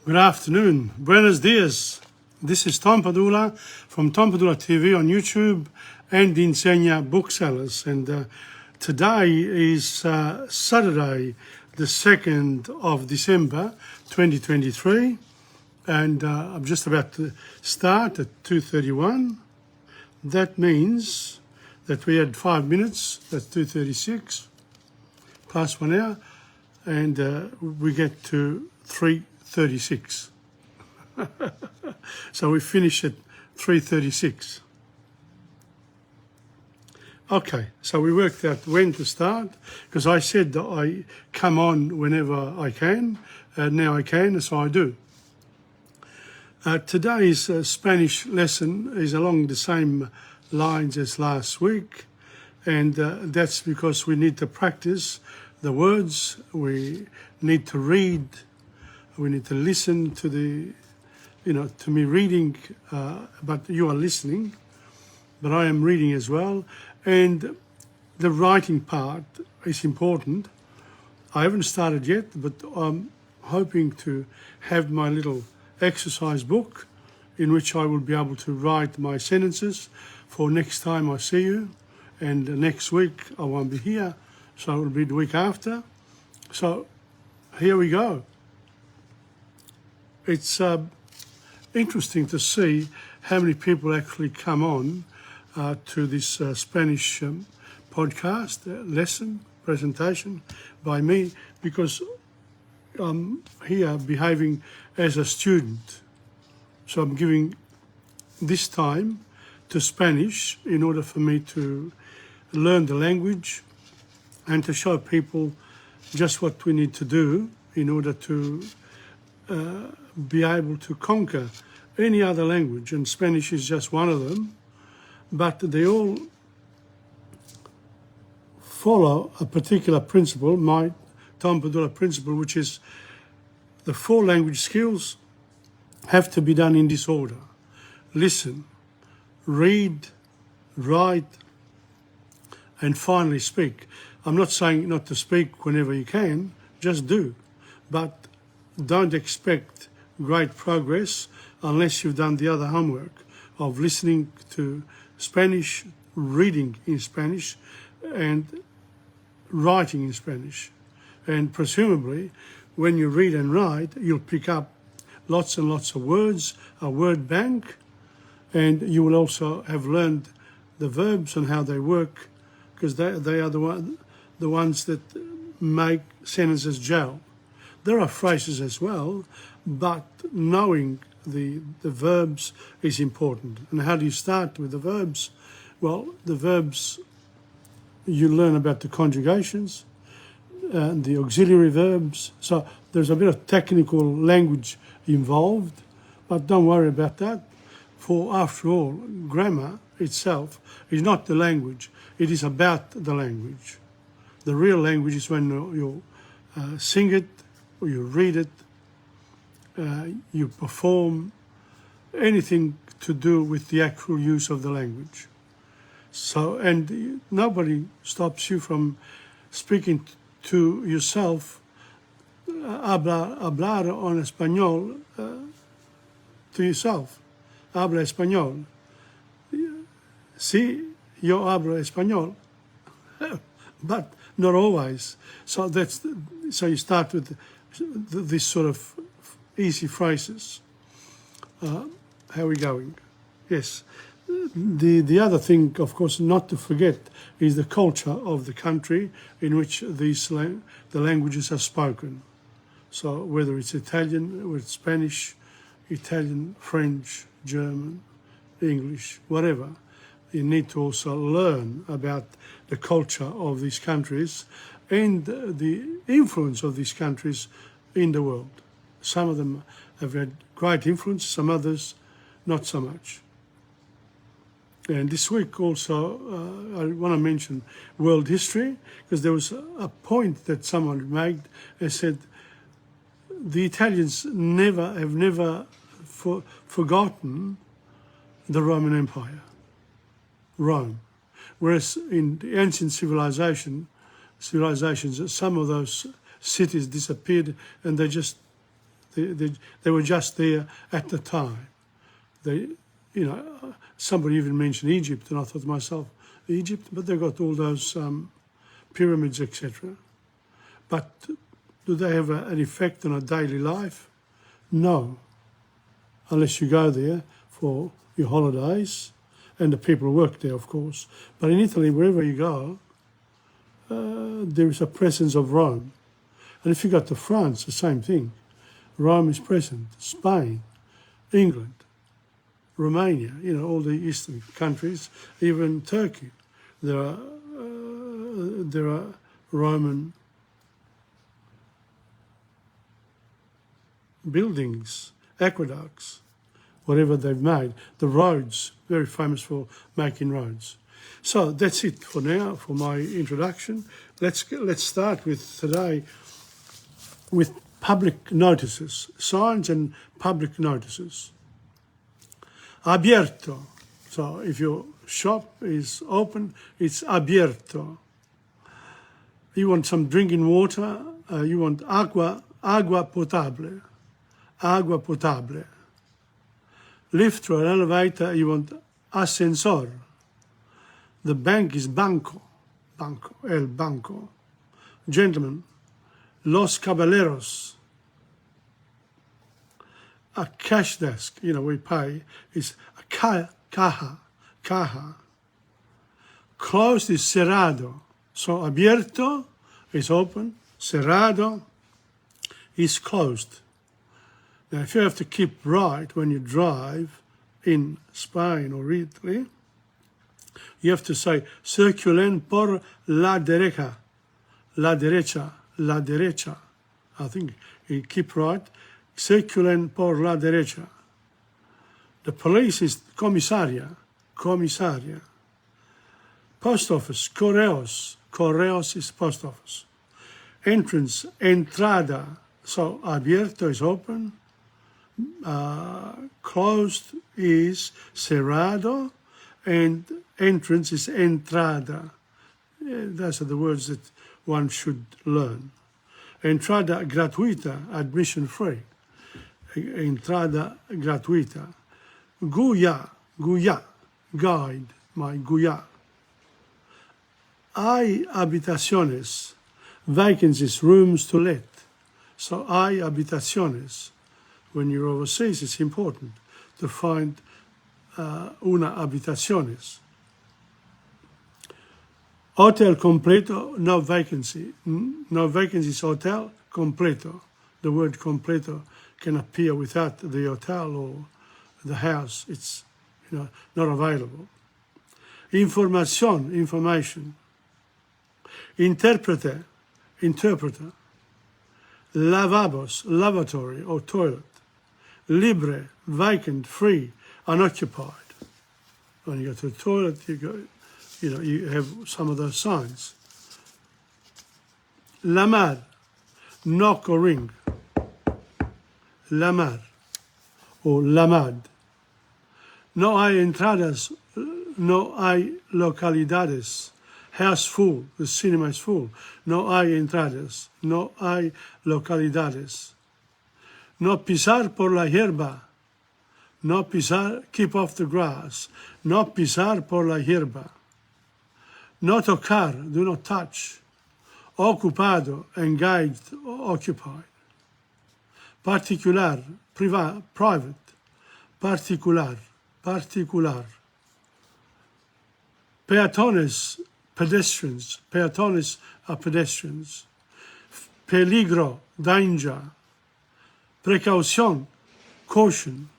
Good afternoon. Buenos dias. This is Tom Padula from TomPadulaTV on YouTube and Insegna Booksellers. And today is Saturday, the 2nd of December 2023. And I'm just about to start at 2:31. That means that we had 5 minutes, that's 2:36, plus 1 hour, and we get to 3:36. So we finish at 3:36. Okay, so we worked out when to start, because I said that I come on whenever I can, and now I can, so I do. Today's Spanish lesson is along the same lines as last week, and that's because we need to practice the words, we need to read, we need to listen to to me reading, but you are listening, but I am reading as well, and the writing part is important. I haven't started yet, but I'm hoping to have my little exercise book in which I will be able to write my sentences for next time I see you, and next week I won't be here, so it will be the week after. So here we go. It's interesting to see how many people actually come on to this Spanish podcast, lesson, presentation by me, because I'm here behaving as a student. So I'm giving this time to Spanish in order for me to learn the language and to show people just what we need to do in order to be able to conquer any other language, and Spanish is just one of them, but they all follow a particular principle, my Tom Padula principle, which is the 4 language skills have to be done in this order: listen, read, write, and finally speak. I'm not saying not to speak whenever you can, just do, but don't expect great progress unless you've done the other homework of listening to Spanish, reading in Spanish, and writing in Spanish. And presumably, when you read and write, you'll pick up lots and lots of words, a word bank, and you will also have learned the verbs and how they work, because they are the ones that make sentences gel. There are phrases as well, but knowing the verbs is important. And how do you start with the verbs? Well, the verbs, you learn about the conjugations and the auxiliary verbs. So there's a bit of technical language involved, but don't worry about that. For after all, grammar itself is not the language, it is about the language. The real language is when you sing it, or you read it, you perform, anything to do with the actual use of the language. So, and nobody stops you from speaking to yourself, hablar en español, to yourself. Habla español. Sí, yo hablo español, but not always. So so you start with this sort of easy phrases. How are we going? Yes. The other thing, of course, not to forget is the culture of the country in which the languages are spoken. So whether it's Italian, or it's Spanish, Italian, French, German, English, whatever, you need to also learn about the culture of these countries and the influence of these countries in the world. Some of them have had great influence, some others not so much. And this week also, I want to mention world history, because there was a point that someone made and said the Italians have never forgotten the Roman Empire, Rome. Whereas in the ancient civilizations, some of those cities disappeared and they just They were just there at the time. Somebody even mentioned Egypt, and I thought to myself, Egypt, but they got all those pyramids, etc. But do they have an effect on a daily life? No, unless you go there for your holidays, and the people who work there, of course. But in Italy, wherever you go, there is a presence of Rome. And if you go to France, the same thing. Rome is present. Spain, England, Romania, all the eastern countries, even Turkey. There are Roman buildings, aqueducts, whatever they've made. The roads, very famous for making roads. So that's it for now, for my introduction. Let's start with today with public notices, signs and public notices. Abierto. So if your shop is open, it's abierto. You want some drinking water, you want agua potabile. Agua potabile. Lift or elevator, you want ascensor. The bank is banco, el banco. Gentlemen, los caballeros. A cash desk, we pay, is a caja. Closed is cerrado. So abierto is open, cerrado is closed. Now, if you have to keep right when you drive in Spain or Italy, you have to say, circulen por la derecha, la derecha, la derecha. I think you keep right, circulen por la derecha. The police is comisaria. Post office, correos. Correos is post office. Entrance, entrada. So abierto is open. Closed is cerrado, and entrance is entrada. Those are the words that one should learn. Entrada gratuita, admission free. Entrada gratuita. Guia, guide, my guia. Hay habitaciones, vacancies, rooms to let. So hay habitaciones. When you're overseas, it's important to find una habitaciones. Hotel completo, no vacancy. No vacancy is hotel completo. The word completo can appear without the hotel or the house. It's not available. Information. Interpreter. Lavabos, lavatory or toilet. Libre, vacant, free, unoccupied. When you go to the toilet, you have some of those signs. Llamar, knock or ring. Llamar or llamad. No hay entradas, no hay localidades. House full, the cinema is full. No hay entradas, no hay localidades. No pisar por la hierba. No pisar, keep off the grass. No pisar por la hierba. No tocar, do not touch. Ocupado, engaged, occupied. Particular, private. Particular. Peatones, pedestrians. Peatones are pedestrians. Peligro, danger. Precaución, caution.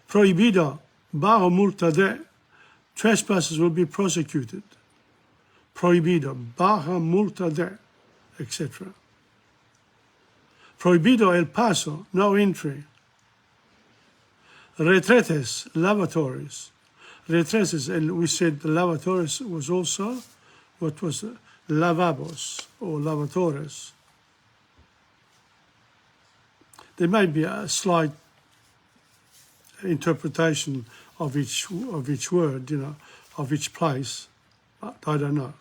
Prohibido, bajo multa de. Trespassers will be prosecuted. Prohibido, bajo multa de, etc. Prohibido el paso, no entry. Retretes, lavatories. Retretes, and we said the lavatories was also, what was it? Lavabos or lavatores. There may be a slight interpretation of each word, of each place, but I don't know.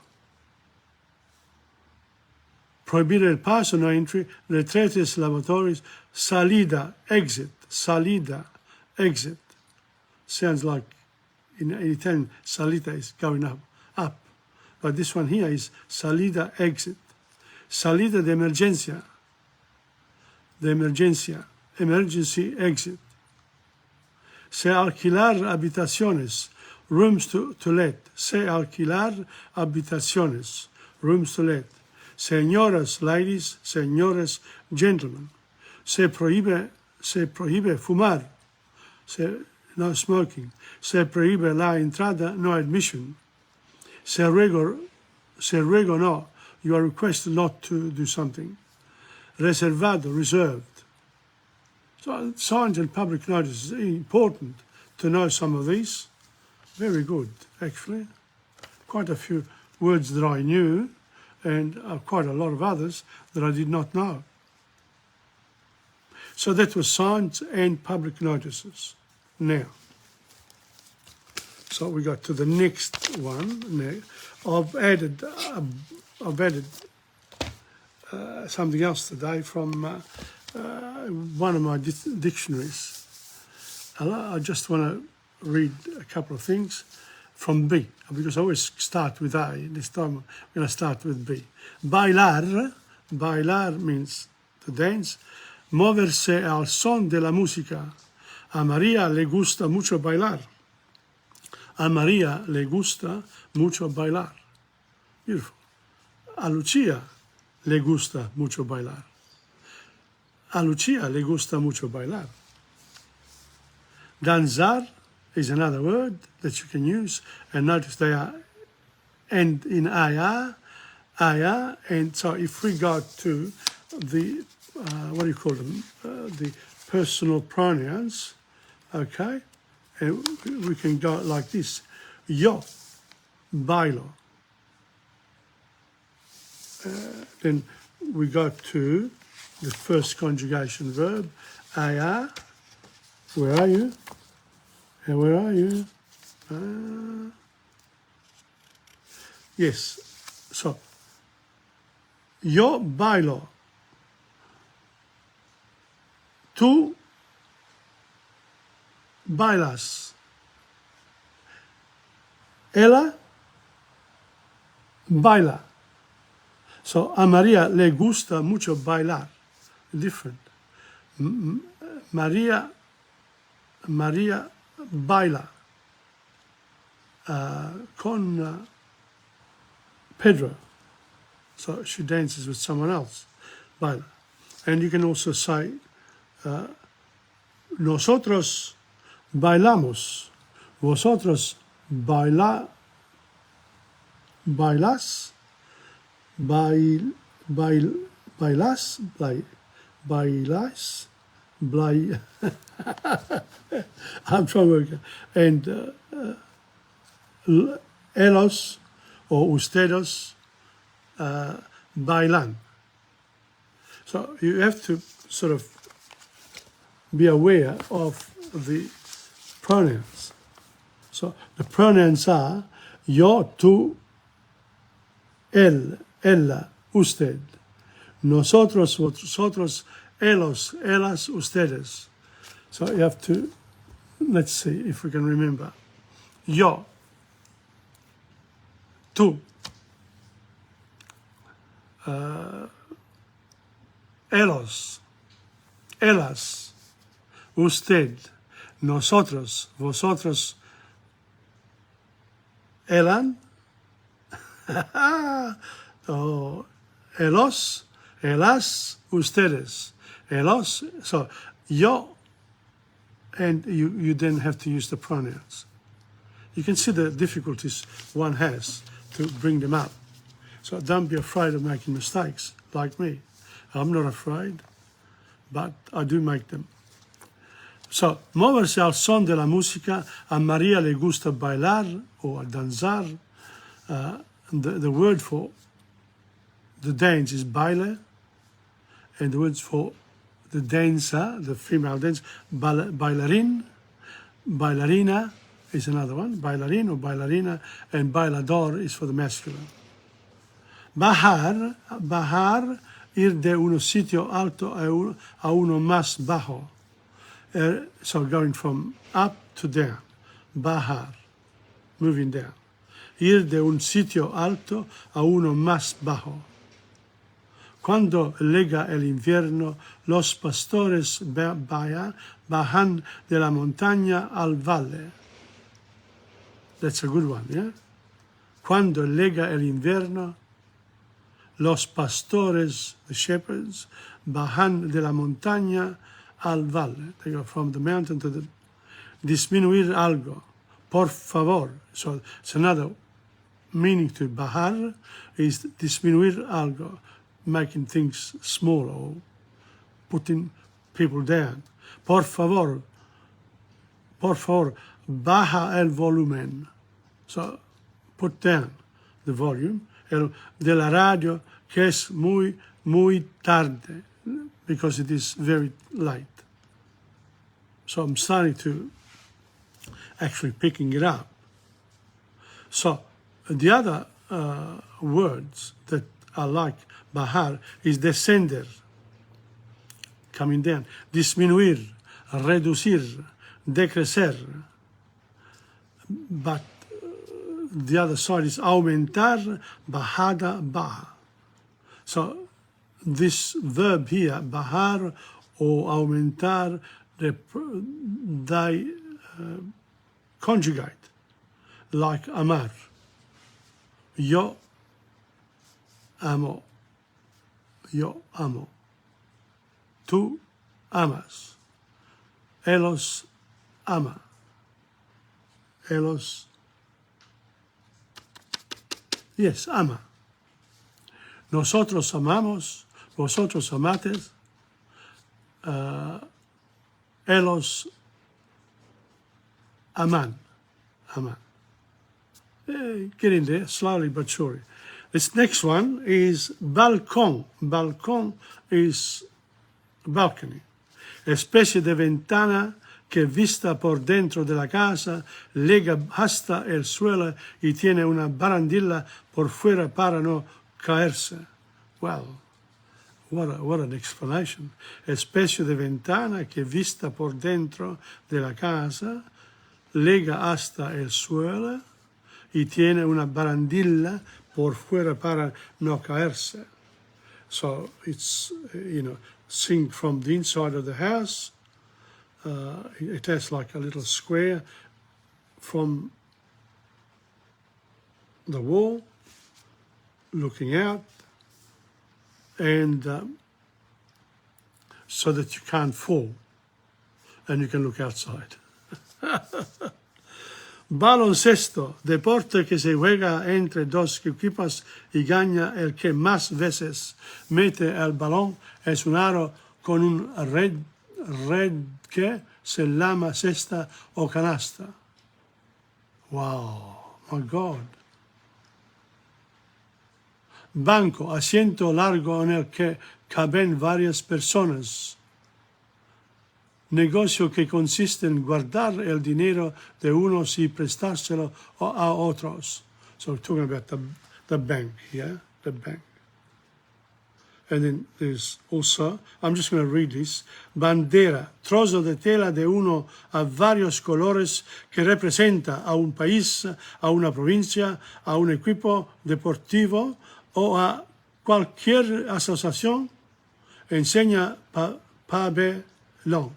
Prohibire el paso, no entry. Retretes, lavatories. Salida, exit. Salida, exit. Sounds like in Italian, salita is going up. But this one here is salida, exit. Salida de emergencia. De emergencia. Emergency exit. Se alquilar habitaciones. Rooms to let. Se alquilar habitaciones. Rooms to let. Señoras, ladies. Señores, gentlemen. Se prohíbe fumar. No smoking. Se prohíbe la entrada, no admission. Se ruego no. You are requested not to do something. Reservado, reserved. So signs and public notice is important to know some of these. Very good, actually. Quite a few words that I knew and quite a lot of others that I did not know. So that was signs and public notices. Now, so we got to the next one. Now, I've added something else today from one of my dictionaries. I just want to read a couple of things from B, because I always start with A. This time I'm going to start with B. Bailar means to dance. Moverse al son de la música. A María le gusta mucho bailar. A María le gusta mucho bailar. Beautiful. A Lucia le gusta mucho bailar. A Lucia le gusta mucho bailar. Danzar is another word that you can use, and notice they are end in aya, and so if we go to the what do you call them, the personal pronouns, okay, and we can go like this: yo bailo. Then we go to the first conjugation verb, aya. Where are you? And where are you? Yes. So, yo bailo. Tú bailas. Ella baila. So, a María le gusta mucho bailar. Different. María baila con Pedro. So she dances with someone else. Baila. And you can also say, nosotros bailamos. Vosotros bailas. I'm trying to work. And ellos or ustedes bailan. So you have to sort of be aware of the pronouns. So the pronouns are yo, tú, él, ella, usted, nosotros, vosotros, ellos, ellas, ustedes. So you have to, let's see if we can remember. Yo, tú, ellos, ellas, usted, nosotros, vosotros, elan, oh, ellos, ellas, ustedes, ellos. So yo, and you then have to use the pronouns. You can see the difficulties one has to bring them up. So don't be afraid of making mistakes, like me. I'm not afraid, but I do make them. So, moverse al son de la música. A María le gusta bailar or danzar. The word for the dance is baile, and the words for the dancer, the female dance, bailarín, bailarina is another one, bailarín or bailarina, and bailador is for the masculine. Bajar, ir de un sitio alto a uno más bajo. So going from up to down. Bajar, moving down. Ir de un sitio alto a uno más bajo. Cuando llega el invierno, los pastores bajan de la montaña al valle. That's a good one, yeah? Cuando llega el invierno, los pastores, the shepherds, bajan de la montaña al valle. They go from the mountain to the... Disminuir algo. Por favor. So it's another meaning to bajar is disminuir algo, making things small or putting people down. Por favor, baja el volumen. So put down the volume. De la radio, que es muy tarde, because it is very late. So I'm starting to actually picking it up. So the other words that I like, bajar, is descender, coming down, disminuir, reducir, decrecer. But the other side is aumentar, bajada, baja. So this verb here, bajar or aumentar, they conjugate like amar. Yo amo. Yo amo. Tú amas. Elos ama. Elos. Yes, ama. Nosotros amamos. Vosotros amates. Elos aman. Aman. Getting there, slowly but surely. This next one is balcón. Balcón is balcony. Especie de ventana que vista por dentro de la casa, llega hasta el suelo y tiene una barandilla por fuera para no caerse. Well, what an explanation. Especie de ventana que vista por dentro de la casa, llega hasta el suelo y tiene una barandilla por fuera para no caerse. So it's, seen from the inside of the house. It has like a little square from the wall, looking out, and so that you can't fall and you can look outside. Baloncesto, deporte que se juega entre dos equipos y gana el que más veces mete el balón. Es un aro con un red que se llama cesta o canasta. Wow, my God. Banco, asiento largo en el que caben varias personas. Negocio que consiste en guardar el dinero de unos y prestárselo a otros. So we're talking about the bank here, the bank. And then there's also, I'm just going to read this, bandera, trozo de tela de uno a varios colores que representa a un país, a una provincia, a un equipo deportivo o a cualquier asociación. Enseña pabellón.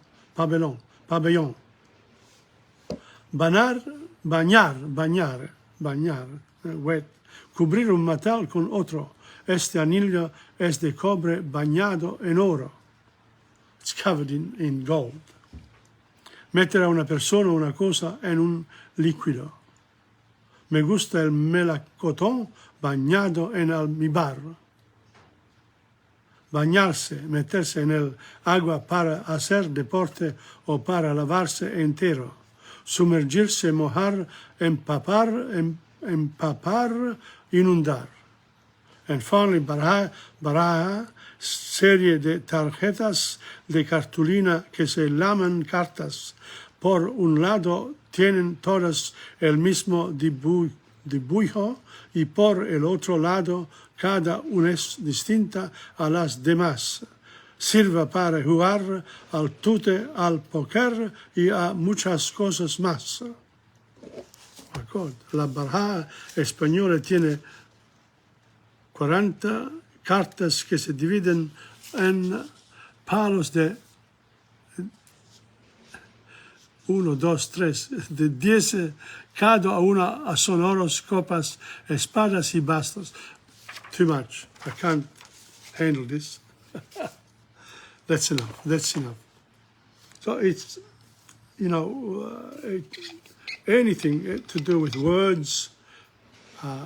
Bañar, wet. Cubrir un metal con otro. Este anillo es de cobre bañado en oro. It's covered in gold. Meter a una persona o una cosa en un líquido. Me gusta el melocotón bañado en almíbar. Bañarse, meterse en el agua para hacer deporte o para lavarse entero. Sumergirse, mojar, empapar, inundar. And finally, baraja, serie de tarjetas de cartulina que se llaman cartas. Por un lado tienen todas el mismo dibujo y por el otro lado cada una es distinta a las demás. Sirva para jugar al tute, al póker y a muchas cosas más. La baraja española tiene 40 cartas que se dividen en palos de 1, 2, 3, de 10, cada una son oros, copas, espadas y bastos. Too much. I can't handle this. That's enough. That's enough. So it's, anything to do with words,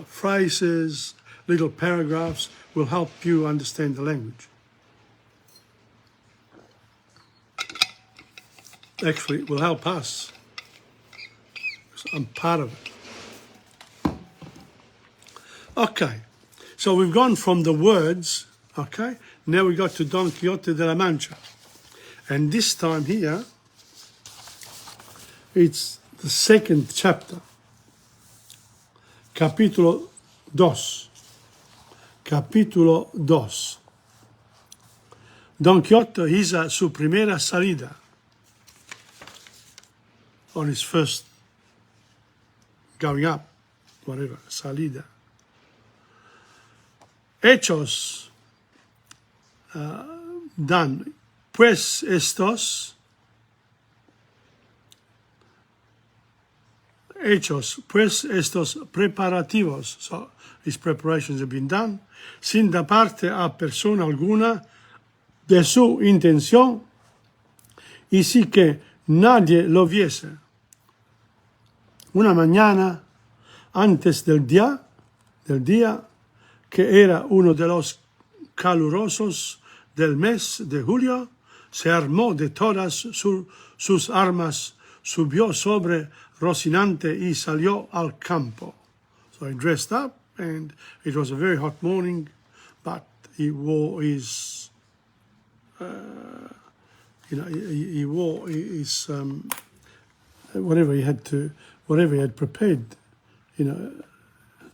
phrases, little paragraphs will help you understand the language. Actually, it will help us. I'm part of it. Okay, so we've gone from the words, okay, now we got to Don Quixote de la Mancha. And this time here, it's the second chapter, capítulo 2. Capítulo 2. Don Quixote hizo su primera salida on his first going up, whatever, salida. Hechos dan, pues estos preparativos, so his preparations have been done, sin dar parte a persona alguna de su intención, y sí que nadie lo viese. Una mañana antes del día que era uno de los calurosos del mes de julio, se armó de todas sus armas, subió sobre Rocinante y salió al campo. So he dressed up, and it was a very hot morning, but he wore his, he wore his whatever he had prepared,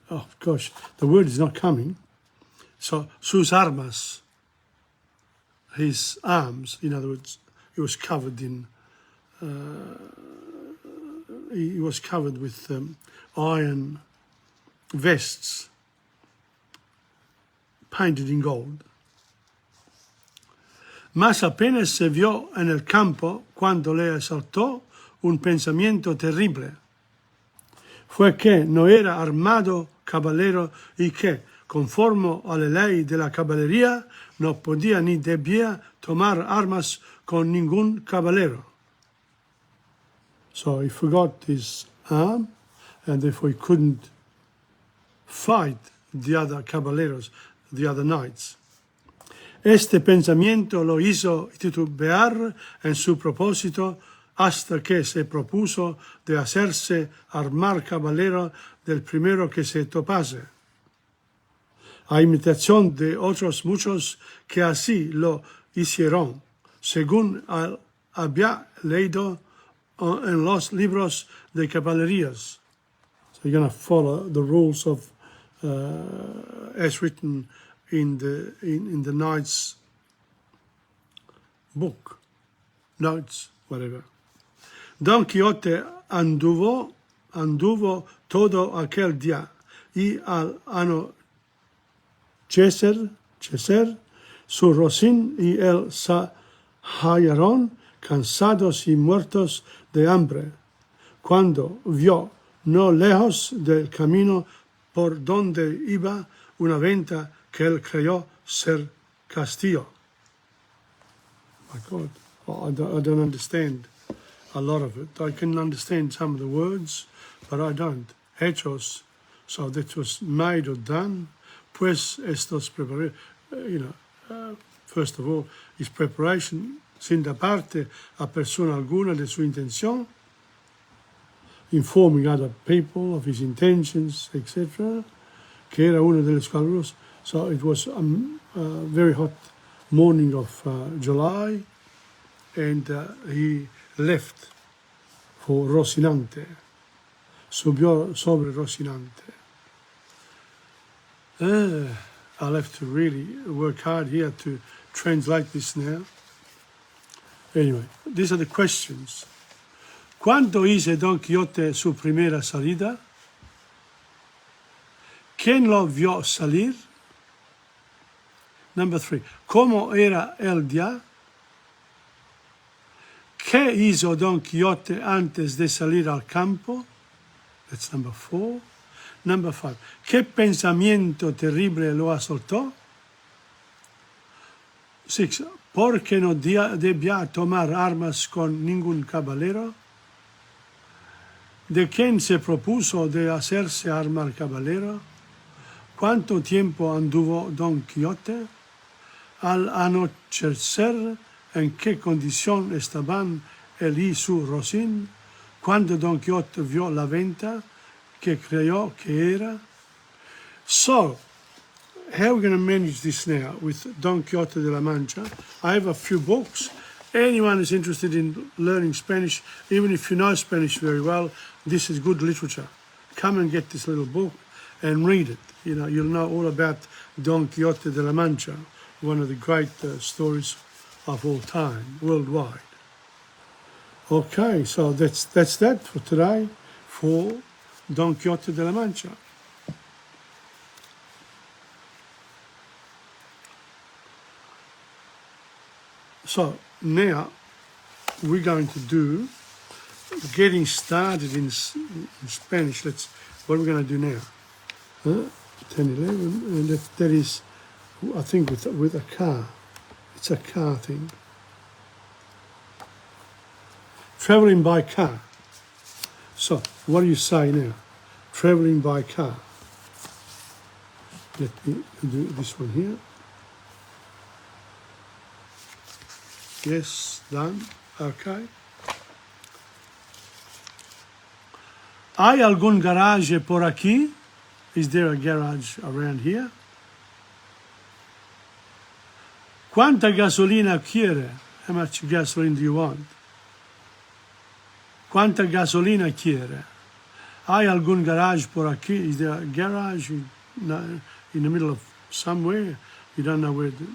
oh gosh, the word is not coming. So, sus armas, his arms, in other words, he was covered with iron vests painted in gold. Mas apenas se vio en el campo cuando le asaltó un pensamiento terrible. Fue que no era armado caballero y que, conforme a la ley de la caballería, no podía ni debía tomar armas con ningún caballero. So he forgot his arm, and therefore he couldn't fight the other caballeros, the other knights. Este pensamiento lo hizo titubear en su propósito hasta que se propuso de hacerse armar caballero del primero que se topase, a imitación de otros muchos que así lo hicieron, según había leído en los libros de caballerías. So you're going to follow the rules of as written in the knight's book, notes, whatever. Don Quixote anduvo todo aquel día, y al anochecer su Rocín y él se hallaron cansados y muertos de hambre, cuando vio no lejos del camino por donde iba una venta que él creyó ser castillo. My God, I don't understand a lot of it. I can understand some of the words, but I don't. Hechos, so that was made or done. Pues estos preparados, first of all, his preparation, sin dar parte a persona alguna de su intención, informing other people of his intentions, etc., que era uno de los calurosos. So it was a very hot morning of July, and he left for Rocinante. Subió sobre Rocinante. I'll have to really work hard here to translate this now. Anyway, these are the questions. ¿Cuánto hizo Don Quijote su primera salida? ¿Quién lo vio salir? Number 3. ¿Cómo era el día? ¿Qué hizo Don Quijote antes de salir al campo? That's number 4. Number 5. ¿Qué pensamiento terrible lo asaltó? 6. ¿Por qué no debía tomar armas con ningún caballero? ¿De quién se propuso de hacerse armar caballero? ¿Cuánto tiempo anduvo Don Quijote? Al anochecer, ¿en qué condición estaban él y su Rocín? Cuando Don Quijote vio la venta, ¿qué creyó que era? So, how are we going to manage this now with Don Quixote de la Mancha? I have a few books. Anyone who's interested in learning Spanish, even if you know Spanish very well, this is good literature. Come and get this little book and read it. You know, you'll know all about Don Quixote de la Mancha, one of the great stories of all time, worldwide. Okay, so that's that for today for Don Quixote de la Mancha. So now we're going to do getting started in Spanish. What we're going to do now. 10, 11, and that is, I think, with a car. It's a car thing. Traveling by car. So what do you say now? Traveling by car. Let me do this one here. Yes, done. Okay. ¿Hay algún garage por aquí? Is there a garage around here? ¿Cuánta gasolina quiere? How much gasoline do you want? ¿Cuánta gasolina quiere? ¿Hay algún garage por aquí? Is there a garage in the middle of somewhere? You don't know where the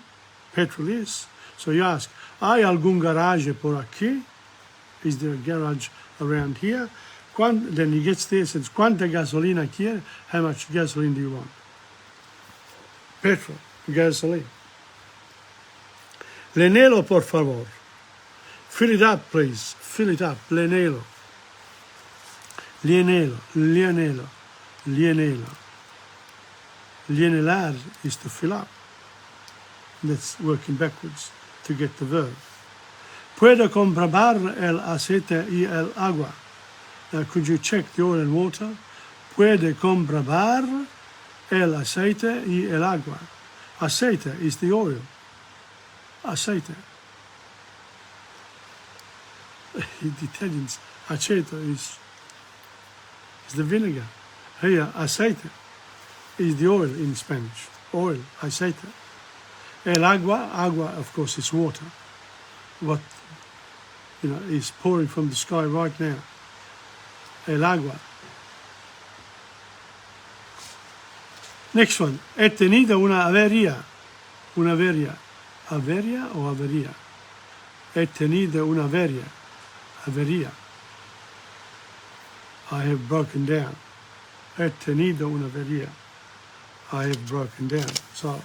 petrol is. So you ask, ¿hay algún garage por aquí? Is there a garage around here? Then he gets there and says, ¿cuánta gasolina quiere? How much gasoline do you want? Petrol, gasoline. Lenelo, por favor. Fill it up, please. Fill it up. Lenelo. Lienelo, lienelo, lienelo. Lienelar is to fill up. That's working backwards to get the verb. Puedo comprobar el aceite y el agua. Now, could you check the oil and water? Puede comprobar el aceite y el agua. Aceite is the oil. Aceite. The Italians, aceto is the vinegar. Here, aceite is the oil in Spanish. Oil, aceite. El agua, agua, of course, is water. What, is pouring from the sky right now. El agua. Next one. He tenido una avería. Una avería. ¿Avería o avería? He tenido una avería. Avería. I have broken down. He tenido una avería. I have broken down. So,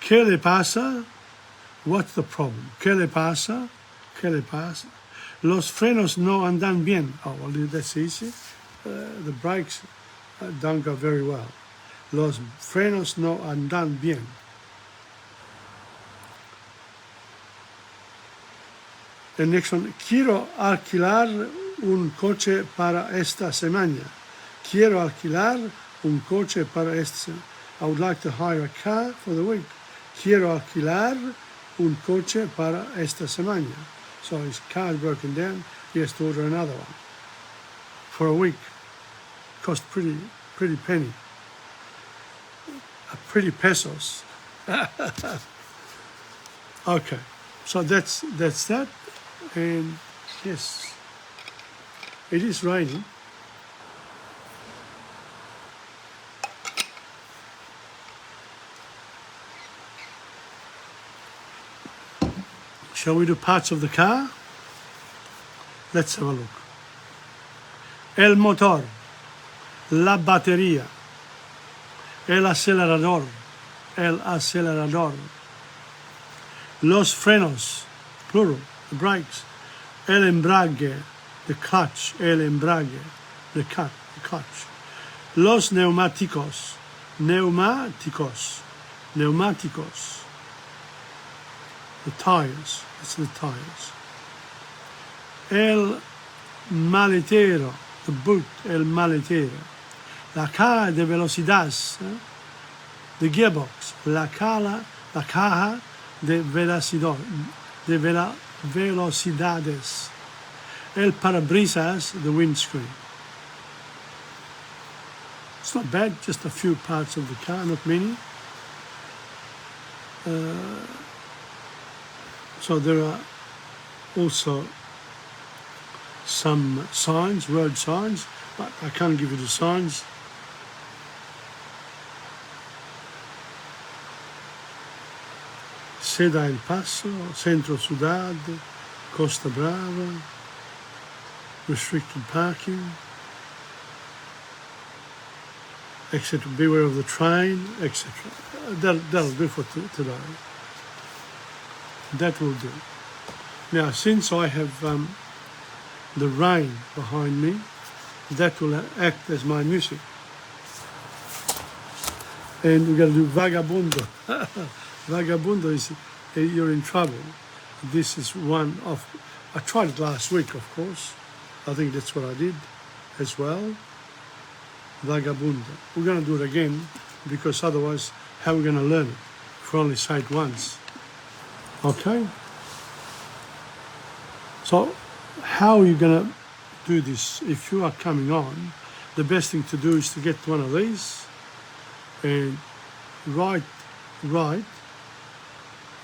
¿qué le pasa? What's the problem? ¿Qué le pasa? ¿Qué le pasa? Los frenos no andan bien. Oh, well, that's easy. The brakes don't go very well. Los frenos no andan bien. The next one. Quiero alquilar un coche para esta semana. Quiero alquilar un coche para esta semana. I would like to hire a car for the week. Quiero alquilar un coche para esta semana. So his car is broken down, he has to order another one for a week. Cost pretty penny. A pretty pesos. Okay, so that's that. And yes, it is raining. Shall we do parts of the car? Let's have a look. El motor, la batería, el acelerador, los frenos, plural, the brakes, el embrague, the clutch, el embrague, the clutch, los neumáticos, the tires, that's the tires, el maletero, the boot, el maletero, la caja de velocidades, the gearbox, la caja de velocidades, el parabrisas, the windscreen. It's not bad, just a few parts of the car, not many. So there are also some signs, road signs, but I can't give you the signs. Seda El Paso, Centro Ciudad, Costa Brava, restricted parking, etc. Beware of the train, etc. That'll do for today. That will do. Now, since I have the rain behind me, that will act as my music. And we're going to do Vagabundo. Vagabundo is you're in trouble. This is one of, I tried it last week, of course. I think that's what I did as well. Vagabundo. We're going to do it again because otherwise, how are we going to learn it if we only say it once? Okay? So, how are you going to do this? If you are coming on, the best thing to do is to get one of these and write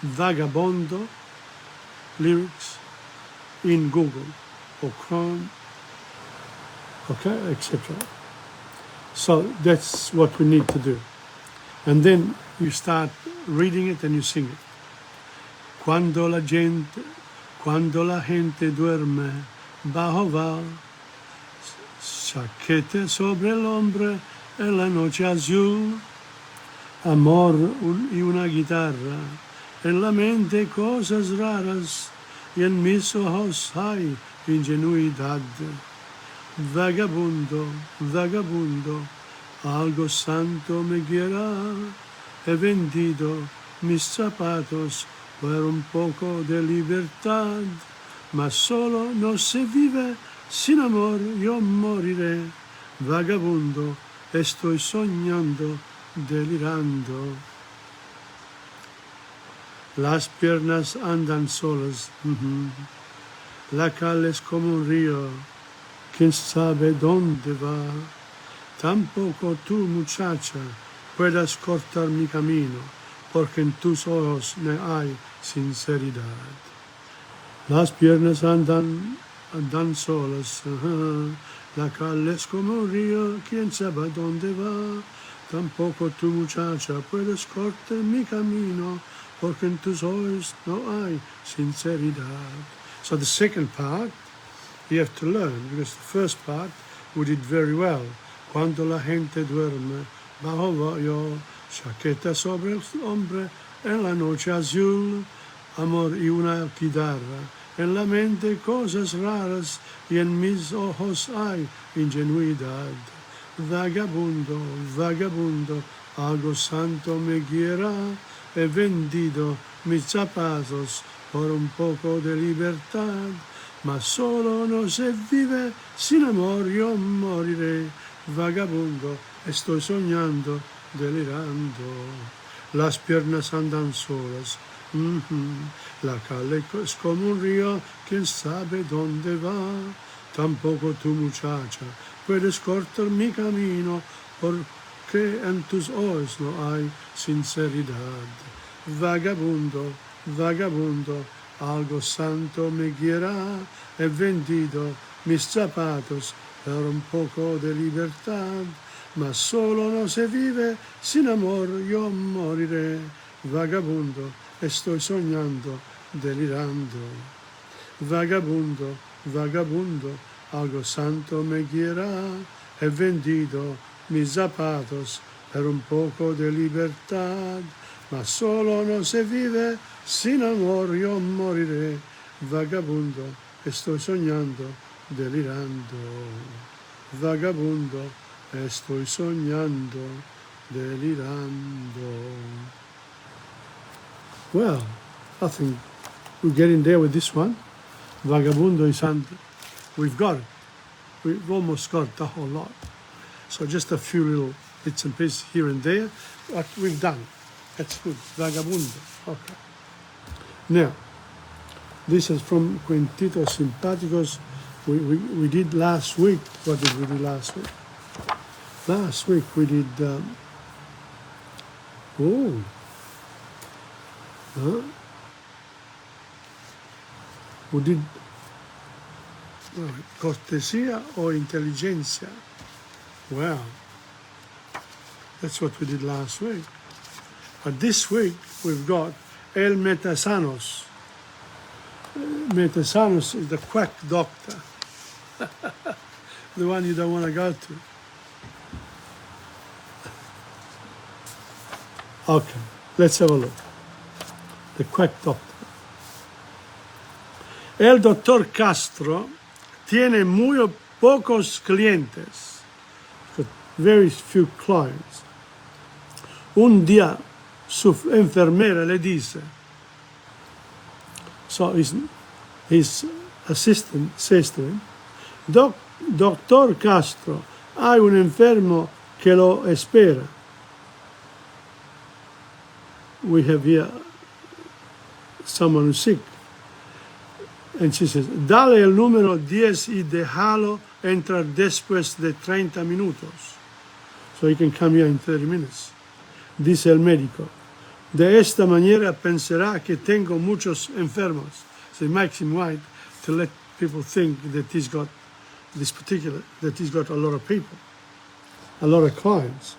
Vagabondo lyrics in Google or Chrome, okay, etc. So that's what we need to do. And then you start reading it and you sing it. Quando la gente duerme bajo va, chaqueta sobre el hombre en la noche azul, amor y una guitarra, en la mente cosas raras, y en mis ojos hay ingenuidad. Vagabundo, vagabundo, algo santo me guiará, he vendido mis zapatos por un poco de libertad, mas solo no se vive sin amor, yo moriré. Vagabundo, estoy soñando, delirando. Las piernas andan solas, la calle es como un río, quién sabe dónde va. Tampoco tú, muchacha, puedas cortar mi camino, porque en tus ojos no hay sinceridad. Las piernas andan solas, la calle es como un río, quién sabe dónde va. Tampoco tú, muchacha, puedes cortar mi camino, porque en tus ojos no hay sinceridad. So the second part you have to learn, because the first part we did very well. Cuando la gente duerme bajo yo, chaqueta sobre el hombre en la noche azul, amor y una guitarra, en la mente cosas raras y en mis ojos hay ingenuidad. Vagabundo, vagabundo, algo santo me guiará, he vendido mis zapatos por un poco de libertad, mas solo no se vive sin amor, yo moriré. Vagabundo, estoy soñando, delirando. Las piernas andan solas, la calle es como un río, quién sabe dónde va. Tampoco tú, muchacha, puedes cortar mi camino, porque en tus ojos no hay sinceridad. Vagabundo, vagabundo, algo santo me guiará, he vendido mis zapatos por un poco de libertad, mas solo no se vive sin amor, yo moriré. Vagabundo, estoy soñando, delirando. Vagabundo, vagabundo, algo santo me guiará. He vendido mis zapatos per un poco de libertad. Ma solo no se vive, sin amor yo moriré. Vagabundo, estoy soñando, delirando. Vagabundo, estoy soñando, delirando. Well, I think we're getting there with this one. Vagabundo is we've got it. We've almost got the whole lot. So just a few little bits and pieces here and there, but we've done it. That's good. Vagabundo. Okay. Now, this is from Quintitos Simpaticos. We did last week. What did we do last week? Last week we did. We did cortesia or intelligentsia. Wow. That's what we did last week. But this week we've got El Metasanos. Metasanos is the quack doctor. The one you don't want to go to. Okay, let's have a look. The quack doctor. El doctor Castro tiene muy pocos clientes. Got very few clients. Un día su enfermera le dice, so his assistant says to him, Doctor Castro, hay un enfermo que lo espera. We have here someone who's sick. And she says, dale el número 10 y déjalo entrar después de 30 minutos. So he can come here in 30 minutes. Dice el médico, de esta manera pensará que tengo muchos enfermos. So it makes him wait to let people think that he's got that he's got a lot of people, a lot of clients.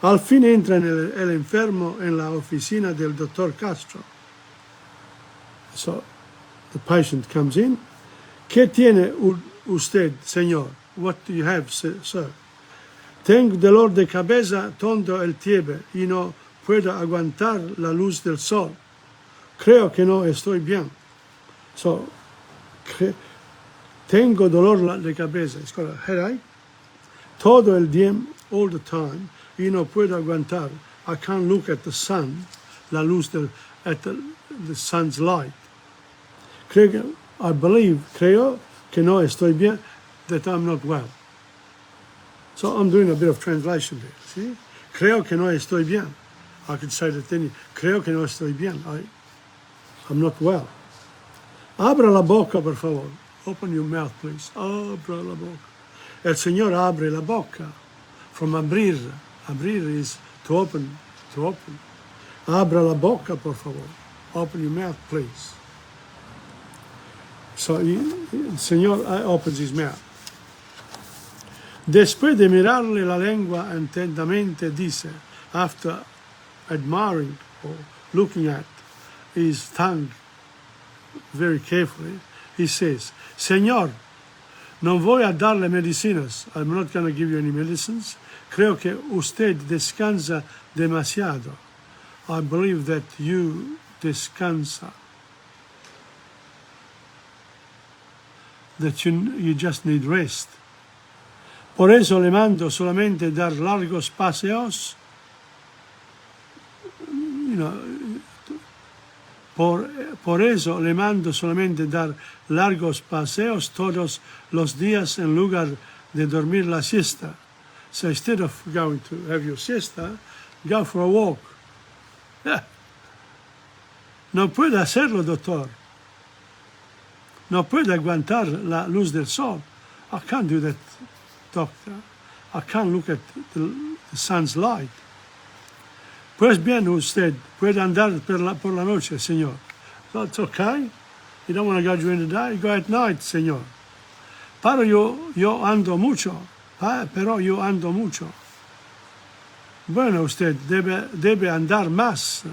Al fin entra el enfermo en la oficina del doctor Castro. So the patient comes in. ¿Qué tiene usted, señor? What do you have, sir? Tengo dolor de cabeza todo el tiempo y no puedo aguantar la luz del sol. Creo que no estoy bien. So, tengo dolor de cabeza. It's got a headache. Todo el día, all the time, y no puedo aguantar. I can't look at the sun, la luz at the sun's light. Creo que no estoy bien, that I'm not well. So I'm doing a bit of translation there, see? Creo que no estoy bien. I could say that then, creo que no estoy bien. I'm not well. Abra la boca, por favor. Open your mouth, please. Abra la boca. El Señor abre la boca. From abrir. Abrir is to open, to open. Abra la boca, por favor. Open your mouth, please. So el Señor opens his mouth. Después de mirarle la lengua atentamente, dice, after admiring or looking at his tongue very carefully, he says, Señor, no voy a darle medicinas. I'm not going to give you any medicines. Creo que usted descansa demasiado. I believe that you descansa. That you just need rest. Por eso le mando solamente dar largos paseos. Por eso le mando solamente dar largos paseos todos los días en lugar de dormir la siesta. So instead of going to have your siesta, go for a walk. No puede hacerlo, doctor. No puede aguantar la luz del sol. I can't do that, doctor. I can't look at the sun's light. Pues bien, usted puede andar por la noche, señor. So it's okay. You don't want to go during the day, go at night, señor. Pero yo ando mucho. Pero yo ando mucho. Bueno, usted debe andar más.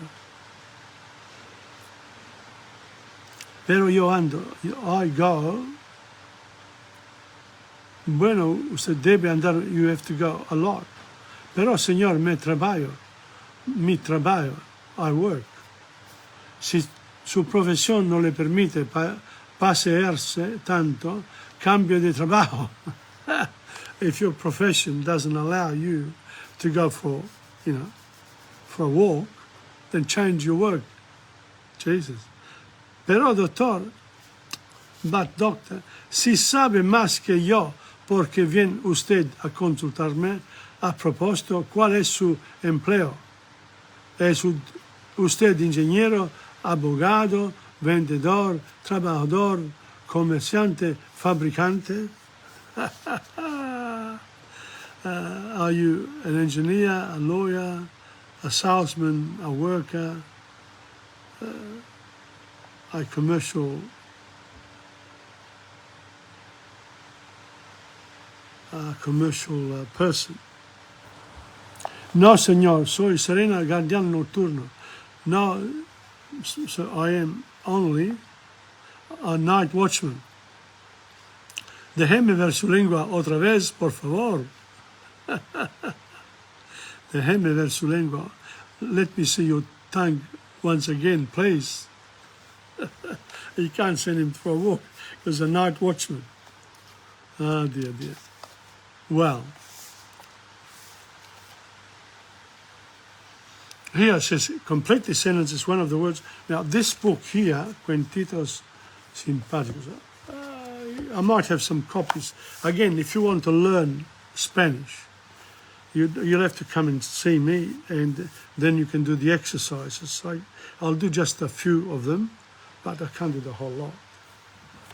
Pero I go. Bueno, usted debe andar, you have to go a lot. Pero, señor, mi trabajo, I work. Si su profesión no le permite pasearse tanto, cambio de trabajo. If your profession doesn't allow you to go for a walk, then change your work. Jesus. Pero, doctor, si sabe más que yo, porque viene usted a consultarme, a propósito, ¿cuál es su empleo? ¿Es usted ingeniero, abogado, vendedor, trabajador, comerciante, fabricante? Are you an engineer, a lawyer, a salesman, a worker, a commercial person? No, señor, soy serena guardián nocturno. No, so I am only a night watchman. Déjeme ver su lengua otra vez, por favor. Déjeme ver su lengua. Let me see your tongue once again, please. You can't send him for a walk because a night watchman. Oh, dear. Well, here it says, complete the sentence is one of the words. Now, this book here, Cuentitos Simpáticos, I might have some copies. Again, if you want to learn Spanish, you'll have to come and see me, and then you can do the exercises. I'll do just a few of them, but I can't do the whole lot.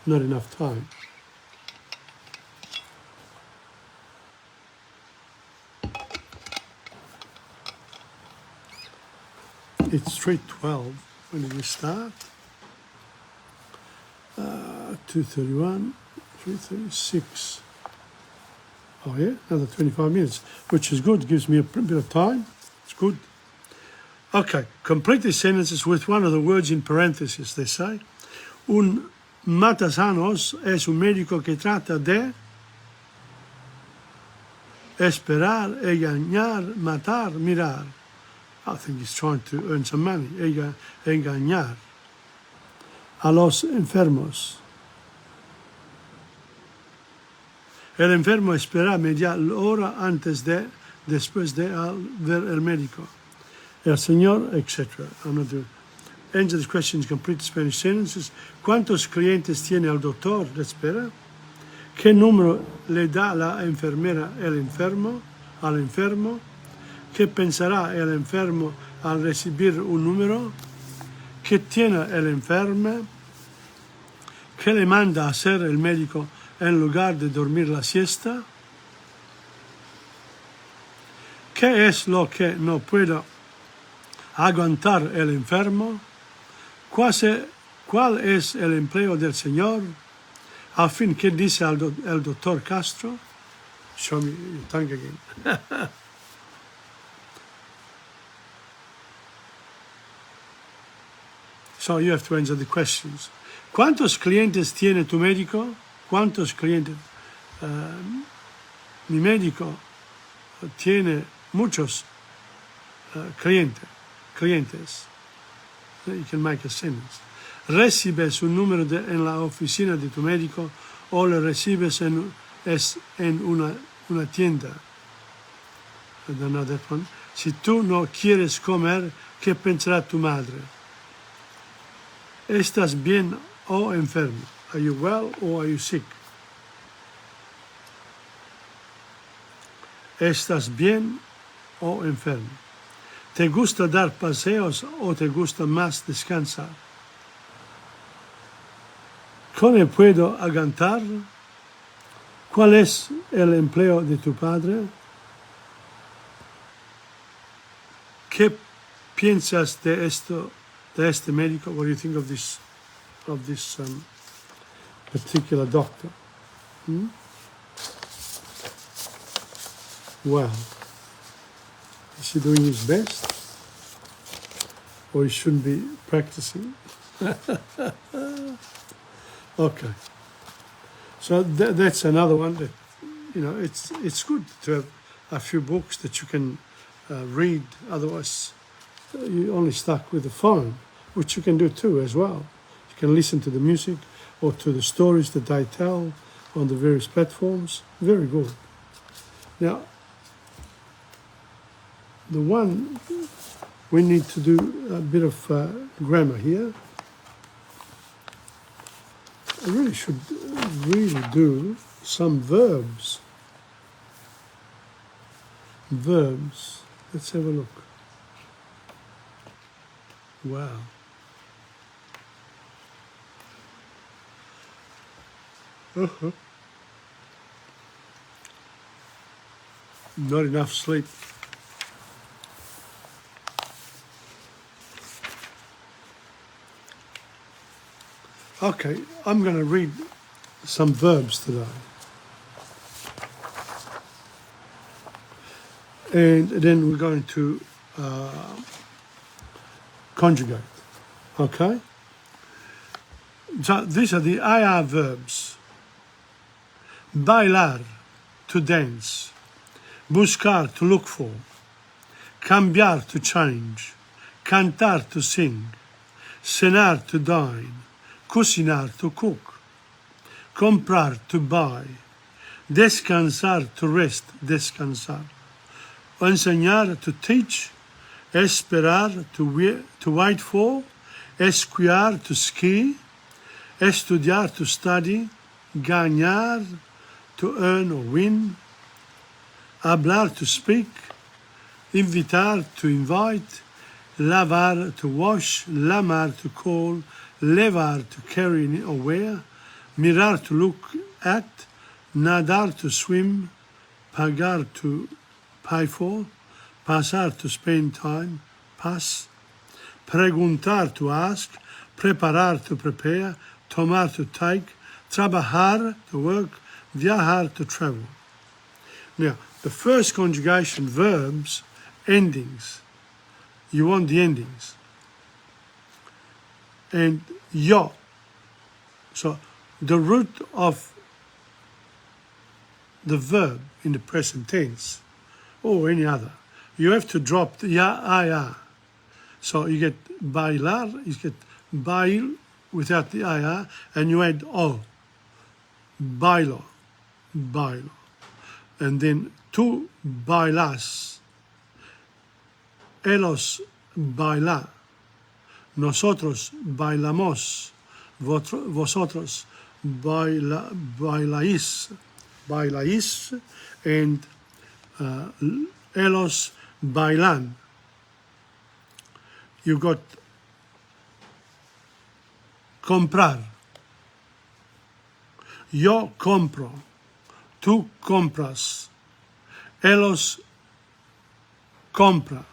Not enough time. It's 3:12. When did we start? 2:31, 3:36. Oh yeah, another 25 minutes, which is good. Gives me a bit of time. It's good. Okay, complete the sentences with one of the words in parentheses. They say, un matasanos es un médico que trata de esperar, engañar, matar, mirar. I think he's trying to earn some money. Engañar a los enfermos. El enfermo espera media hora antes de, después de ver el médico. El señor, etc. I'm not doing. Answer the questions, complete Spanish sentences. ¿Cuántos clientes tiene el doctor de espera? ¿Qué número le da la enfermera al enfermo? ¿Qué pensará el enfermo al recibir un número? ¿Qué tiene el enfermo? ¿Qué le manda a hacer el médico en lugar de dormir la siesta? ¿Qué es lo que no puede aguantar el enfermo? ¿Cuál es el empleo del Señor? Al fin, ¿qué dice el doctor Castro? Show me your tongue again. So you have to answer the questions. ¿Cuántos clientes tiene tu médico? ¿Cuántos clientes? Mi médico tiene muchos clientes. You can make a sentence. ¿Recibes un número en la oficina de tu médico o lo recibes en una tienda? I don't know that one. Si tú no quieres comer, ¿qué pensará tu madre? ¿Estás bien o enfermo? Are you well or are you sick? ¿Estás bien o enfermo? ¿Te gusta dar paseos o te gusta más descansar? ¿Cómo puedo aguantar? ¿Cuál es el empleo de tu padre? ¿Qué piensas de este médico? What do you think of this particular doctor? Well, is he doing his best? Or he shouldn't be practicing? Okay. So that's another one that, you know, it's good to have a few books that you can read. Otherwise, you're only stuck with the phone, which you can do too as well. You can listen to the music or to the stories that I tell on the various platforms. Very good. Now, the one we need to do a bit of grammar here. I really should do some verbs. Verbs. Let's have a look. Wow. Not enough sleep. Okay, I'm going to read some verbs today. And then we're going to conjugate, okay? So these are the IR verbs. Bailar, to dance. Buscar, to look for. Cambiar, to change. Cantar, to sing. Cenar, to dine. Cocinar, to cook. Comprar, to buy. Descansar, to rest, descansar. Enseñar, to teach. Esperar, to wait for. Esquiar, to ski. Estudiar, to study. Ganhar, to earn or win. Hablar, to speak. Invitar, to invite. Lavar, to wash. Lamar, to call. Levar, to carry or wear. Mirar, to look at. Nadar, to swim. Pagar, to pay for. Pasar, to spend time. Pass. Preguntar, to ask. Preparar, to prepare. Tomar, to take. Trabajar, to work. Viajar, to travel. Now, the first conjugation, verbs, endings. You want the endings. And yo. So the root of the verb in the present tense or any other, you have to drop the ya. So you get bailar, you get bail without the ya, and you add o. Bailo, bailo. And then tú bailas. Ellos baila. Nosotros bailamos. Vosotros bailáis. Bailáis. And ellos bailan. You got comprar. Yo compro. Tú compras. Ellos compran.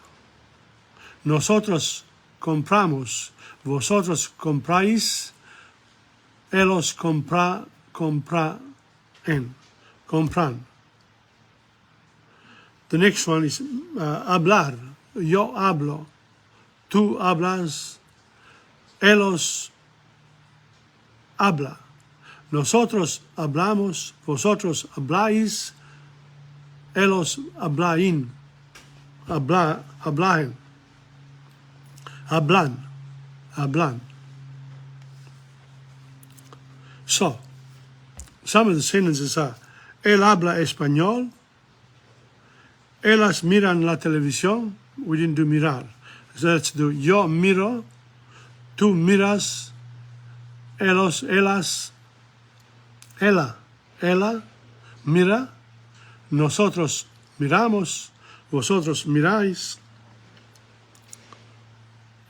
Nosotros compramos. Vosotros compráis. Ellos compran. The next one is hablar. Yo hablo. Tú hablas. Ellos habla. Nosotros hablamos, vosotros habláis, ellos hablan. So, some of the sentences are, él habla español, ellas miran la televisión, we didn't do mirar. So let's do yo miro, tú miras, ellas, ella mira, nosotros miramos, vosotros miráis,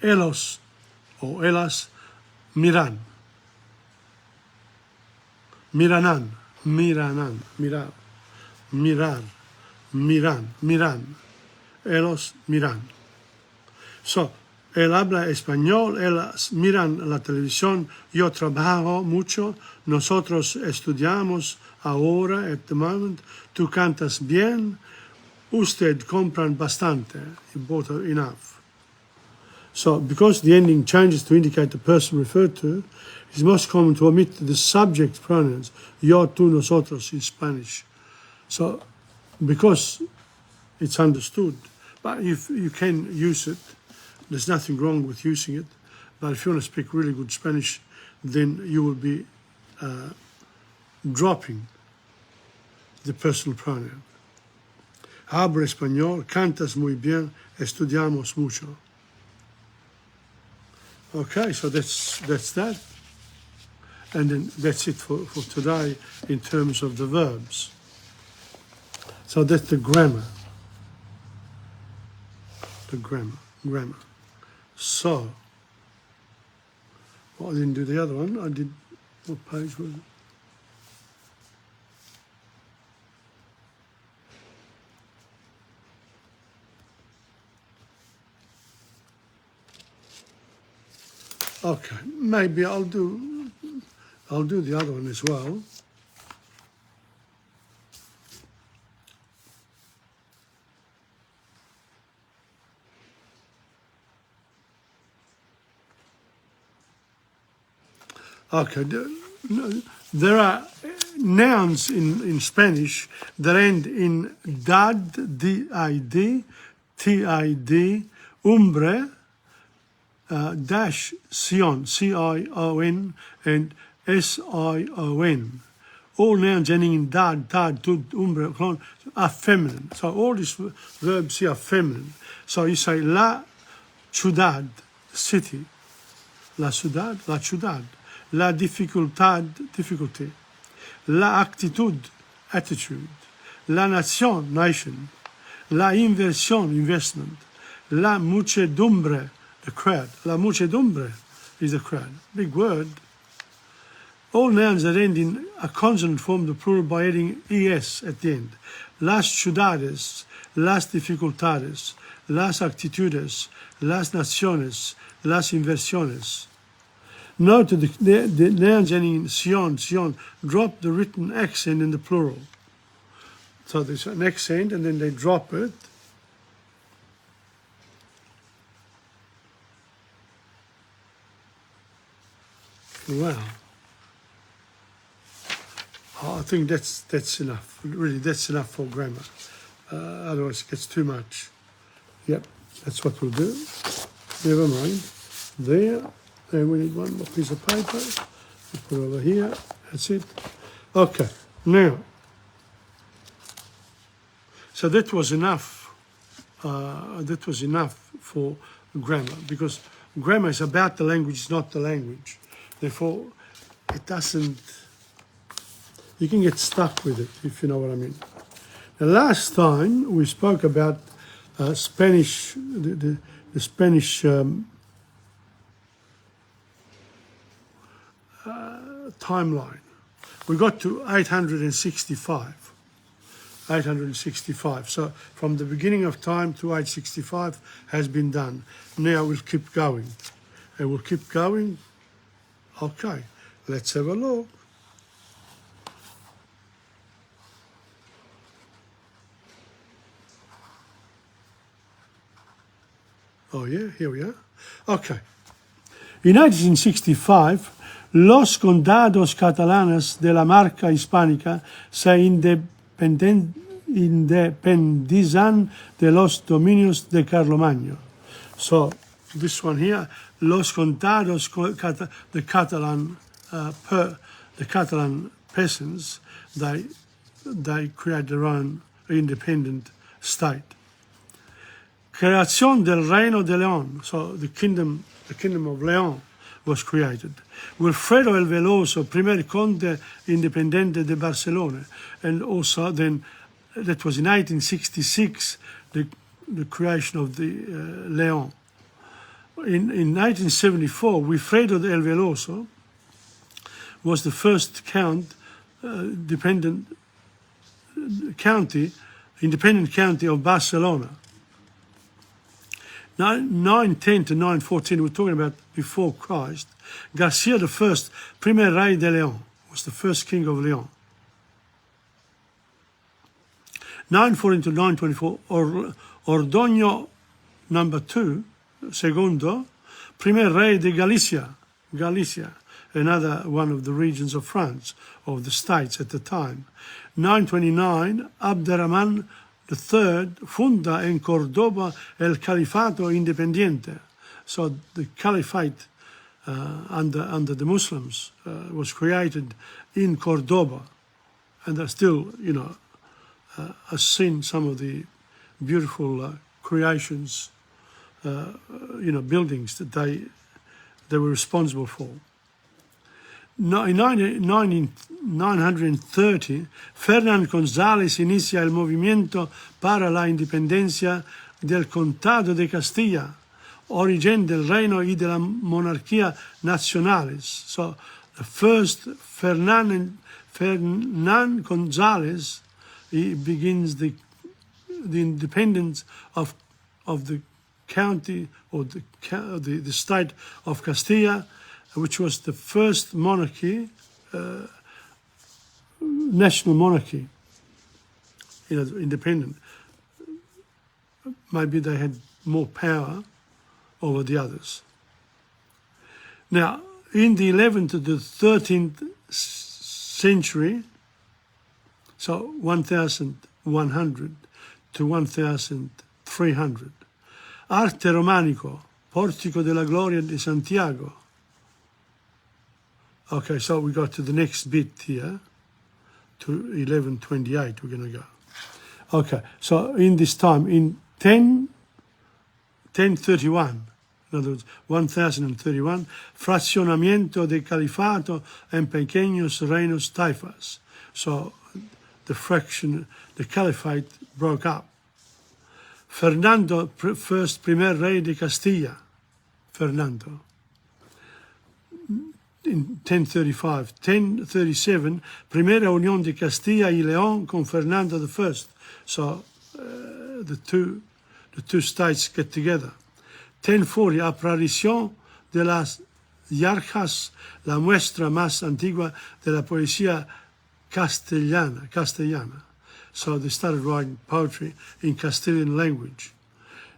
ellos o ellas miran, miran, ellos miran. So, él habla español, ellas miran la televisión, yo trabajo mucho, nosotros estudiamos ahora, at the moment, tú cantas bien, usted compran bastante, both are enough. So because the ending changes to indicate the person referred to, it's most common to omit the subject pronouns, yo, tú, nosotros in Spanish. So because it's understood, but if you can use it, there's nothing wrong with using it. But if you want to speak really good Spanish, then you will be dropping the personal pronoun. Hablo español, cantas muy bien, estudiamos mucho. Okay, so that's that. And then that's it for today in terms of the verbs. So that's the grammar. The grammar. So, well, I didn't do the other one. I did, what page was it? Okay, maybe I'll do the other one as well. Okay, there are nouns in Spanish that end in dad, D-I-D, T-I-D, umbre, dash, sion, C-I-O-N, and S-I-O-N. All nouns ending in dad, tad, tud, umbre, are feminine. So all these verbs here are feminine. So you say la ciudad, city, la ciudad, la dificultad, difficulty, la actitud, attitude, la nación, nation, la inversión, investment, la muchedumbre, the crowd. La muchedumbre is the crowd. Big word. All nouns that end in a consonant form the plural by adding es at the end. Las ciudades, las dificultades, las actitudes, las naciones, las inversiones. Note the nouns ending in sion, drop the written accent in the plural. So there's an accent and then they drop it. Wow. I think that's enough. Really, that's enough for grammar. Otherwise it gets too much. Yep, that's what we'll do. Never mind. There. And we need one more piece of paper. We put it over here. That's it. Okay. Now, so that was enough. That was enough for grammar, because grammar is about the language, it's not the language. Therefore, it doesn't. You can get stuck with it, if you know what I mean. The last time we spoke about Spanish, the Spanish timeline. We got to 865. 865. So from the beginning of time to 865 has been done. Now we'll keep going. And we'll keep going. Okay, let's have a look. Oh yeah, here we are. Okay. In 1865, los condados catalanes de la marca hispánica se independizan de los dominios de Carlomagno. So this one here, los condados, the Catalan peasants, they create their own independent state. Creación del Reino de León, so the kingdom of León was created. Wilfredo el Veloso, primer conde independente de Barcelona, and also then that was in 1866 the creation of the León. In 1974, Wilfredo el Veloso was the first independent county of Barcelona. 910 to 914, we're talking about before Christ. Garcia the first, primer rey de León, was the first king of León. 914 to 924, Ordoño number 2, II, primer rey de Galicia, another one of the regions of France, of the states at the time. 929, Abderrahman III funda en Córdoba el Califato Independiente. So the caliphate under the Muslims was created in Córdoba, and they're still, I've seen some of the beautiful creations, buildings that they were responsible for. In 930, Fernán González inicia el movimiento para la independencia del Condado de Castilla, origen del reino y de la monarquía nacionales. So the first Fernán González, he begins the independence of the county or the state of Castilla, which was the first monarchy, national monarchy, independent. Maybe they had more power over the others. Now, in the 11th to the 13th century, so 1100 to 1300, Arte Romanico, Portico della Gloria di Santiago. Okay, so we got to the next bit here, to 1128 we're going to go. Okay, so in this time, in 1031, in other words, 1031, fraccionamiento de califato en pequeños reinos taifas. So the caliphate broke up. Fernando, first primer rey de Castilla, Fernando. In 1035, 1037, Primera Unión de Castilla y León con Fernando I. So the two states get together. 1040, aparición de las yarjas, la muestra más antigua de la poesía castellana. So they started writing poetry in Castilian language.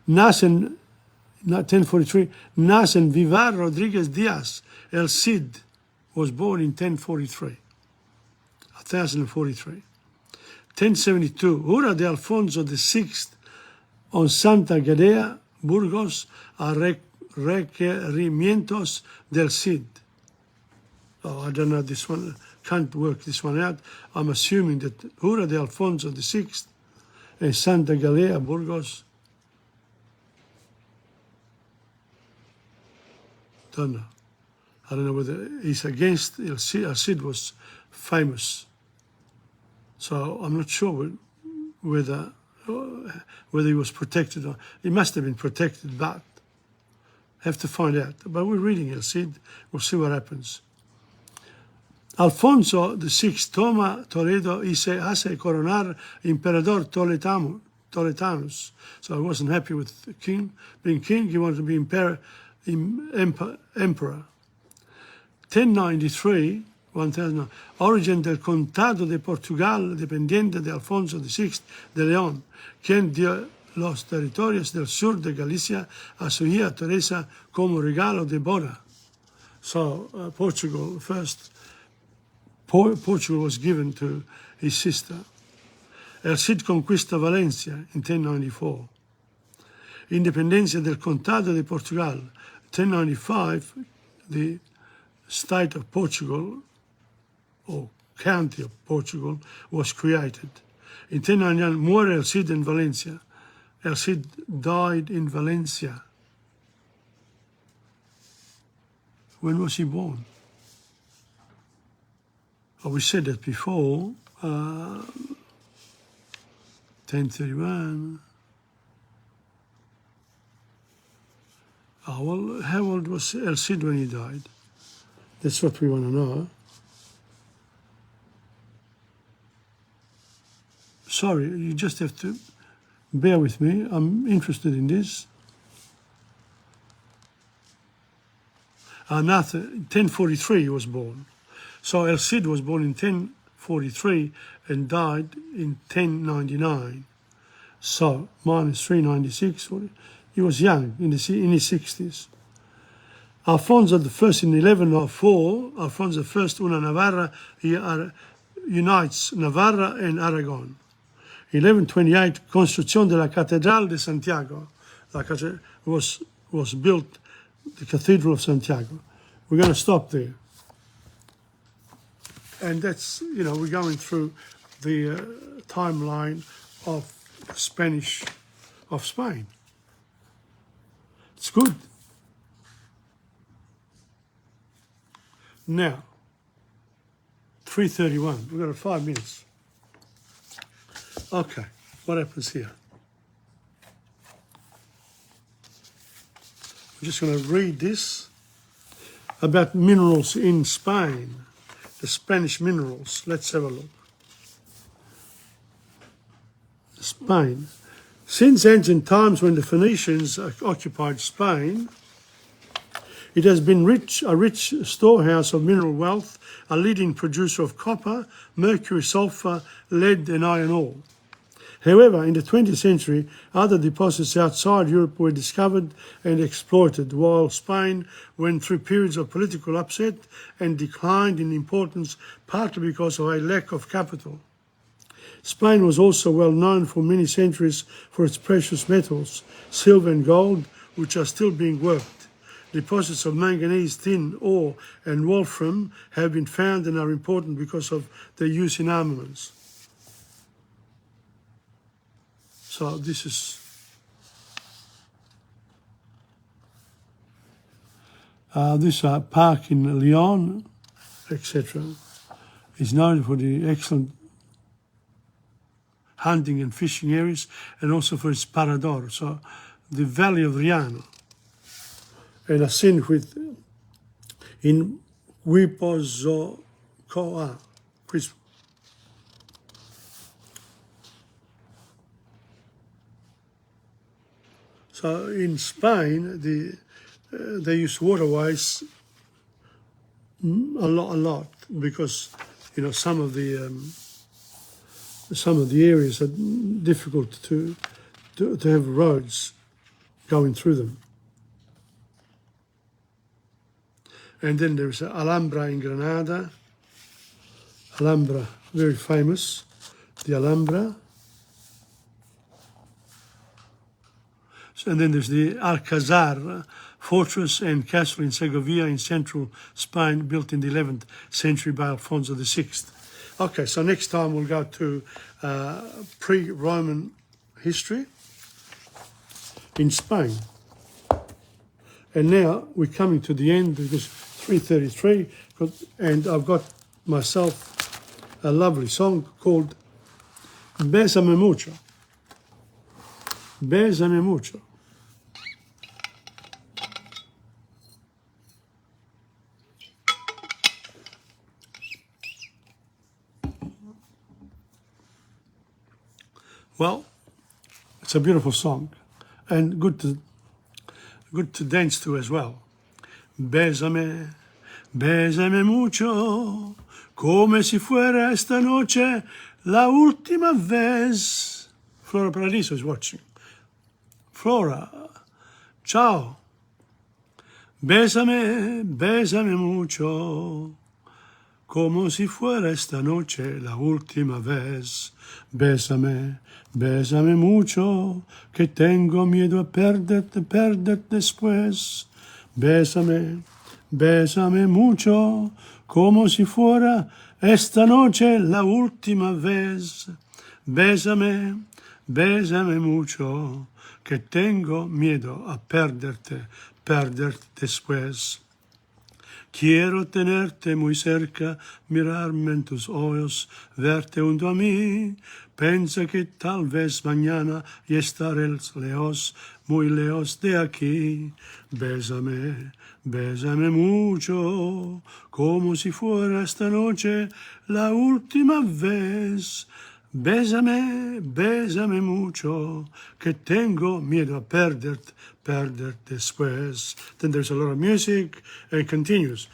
1043, nacen Vivar Rodríguez Díaz, El Cid was born in 1043. 1072, Jura de Alfonso VI on Santa Gadea, Burgos, a requerimientos del Cid. Oh, I don't know this one, can't work this one out. I'm assuming that Jura de Alfonso VI and Santa Gadea, Burgos. Don't know. I don't know whether he's against El Cid. El Cid was famous. So I'm not sure whether he was protected or he must have been protected, but have to find out. But we're reading El Cid, we'll see what happens. Alfonso VI toma Toledo y se hace coronar emperador Toledanus. So I wasn't happy with the king being king, he wanted to be emperor. 1093, origen del Condado de Portugal, dependiente de Alfonso VI de León, quien dio los territorios del sur de Galicia a su hija Teresa como regalo de boda. So Portugal was given to his sister. El Cid conquista Valencia in 1094. Independencia del Condado de Portugal. 1095, the state of Portugal, or county of Portugal, was created. In 1099, muere El Cid in Valencia. El Cid died in Valencia. When was he born? Oh, we said that before. 1031. Oh, well, how old was El Cid when he died? That's what we want to know. Sorry, you just have to bear with me. I'm interested in this. 1043 he was born. So El Cid was born in 1043 and died in 1099. So minus 396, He was young, in his 60s. Alfonso I in 1104, Alfonso I una Navarra, he unites Navarra and Aragon. 1128, construction de la Catedral de Santiago. Was built, the Cathedral of Santiago. We're going to stop there. And that's, you know, we're going through the timeline of Spain. It's good. Now, 3:31, we've got 5 minutes. Okay, what happens here? I'm just going to read this about minerals in Spain, the Spanish minerals. Let's have a look. Spain. Since ancient times when the Phoenicians occupied Spain, it has been a rich storehouse of mineral wealth, a leading producer of copper, mercury, sulfur, lead and iron ore. However, in the 20th century, other deposits outside Europe were discovered and exploited, while Spain went through periods of political upset and declined in importance, partly because of a lack of capital. Spain was also well known for many centuries for its precious metals, silver and gold, which are still being worked. Deposits of manganese, tin ore and wolfram have been found and are important because of their use in armaments. So this is this park in Lyon, etc., is known for the excellent hunting and fishing areas, and also for its parador, so the valley of Riano. And a scene in Guipúzcoa. So in Spain, they use waterways a lot because, you know, some of the areas are difficult to have roads going through them. And then there's Alhambra in Granada. Alhambra, very famous, the Alhambra. And then there's the Alcazar fortress and castle in Segovia in central Spain, built in the 11th century by Alfonso VI. Okay, so next time we'll go to pre-Roman history in Spain. And now we're coming to the end because 3:33, and I've got myself a lovely song called Bésame Mucho. Bésame Mucho. Well, it's a beautiful song and good to dance to as well. Bésame, bésame mucho, como si fuera esta noche la última vez. Flora Paradiso is watching. Flora, ciao. Bésame, bésame mucho, como si fuera esta noche la última vez. Bésame, bésame mucho, que tengo miedo a perderte después. Bésame, bésame mucho, como si fuera esta noche la última vez. Bésame, bésame mucho, que tengo miedo a perderte después. Quiero tenerte muy cerca, mirarme en tus ojos, verte junto a mí. Pensa que tal vez mañana ya estaré lejos, muy lejos de aquí. Bésame, bésame mucho, como si fuera esta noche la última vez. Bésame, bésame mucho, que tengo miedo a perderte después. Then there's a lot of music and it continues.